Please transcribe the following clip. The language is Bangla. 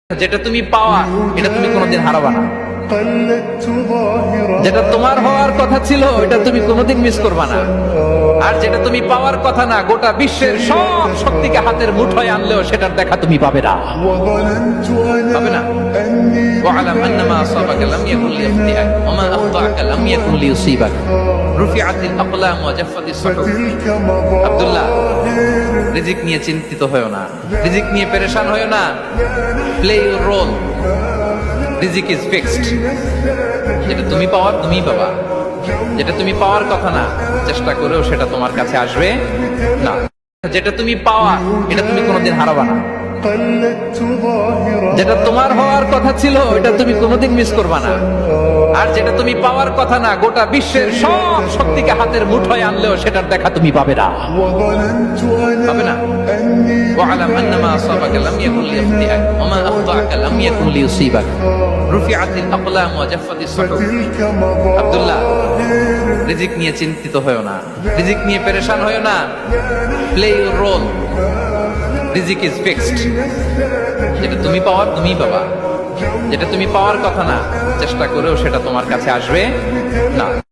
যেটা তুমি পাওয়া এটা তুমি কোনোদিন হারাবা না। যেটা তোমার হওয়ার কথা ছিল এটা তুমি কোনোদিন মিস করবা না। আর যেটা তুমি পাওয়ার কথা না, গোটা বিশ্বের সব শক্তিকে হাতের মুঠোয় আনলেও সেটার দেখা তুমি পাবে না, পাবে না। ওয়ালাম আন্নামা আসাবাকা লাম ইয়াকুন লিয়াখতিআক ওয়া মা আখতাআকা লাম ইয়াকুন লিয়ুসিবাক রুফিআতিল আকলাম ওয়া জাফফাতিস সুহুফ। আব্দুল্লাহ, রিজিক নিয়ে চিন্তিত হয়ো না, রিজিক নিয়ে পেরেশান হয়ো না। প্লে ইউর রোল, রিজিক ইজ ফিক্সড। যেটা তুমি পাওয়ার তুমিই পাবা, যেটা তুমি পাওয়ার কথা না চেষ্টা করেও সেটা তোমার কাছে আসবে না। যেটা তুমি পাওয়া এটা তুমি কোনোদিন হারাবা না। যেটা তোমার হওয়ার কথা ছিল এটা তুমি কোনোদিন মিস করবা না। আর যেটা তুমি পাওয়ার কথা না, গোটা বিশ্বের সব শক্তিকে হাতের মুঠোয় আনলেও সেটার দেখা তুমি পাবে না, পাবে না। ওয়ালাম আন্নামা আসাবাকা লাম ইয়াকুন লিয়াখতিআক ওয়া মা আখতাআকা লাম ইয়াকুন লিয়ুসিবাক রুফিআতিল আকলাম ওয়া জাফফাতিস সুহুফ। আব্দুল্লাহ, রিজিক নিয়ে চিন্তিত হয়ো না, রিজিক নিয়ে পেরেশান হয়ো না। প্লে ইউর রোল, রিজিক ইজ ফিক্সড। যেটা তুমি পাওয়ার তুমিই পাবা, যেটা তুমি পাওয়ার কথা না চেষ্টা করেও সেটা তোমার কাছে আসবে না।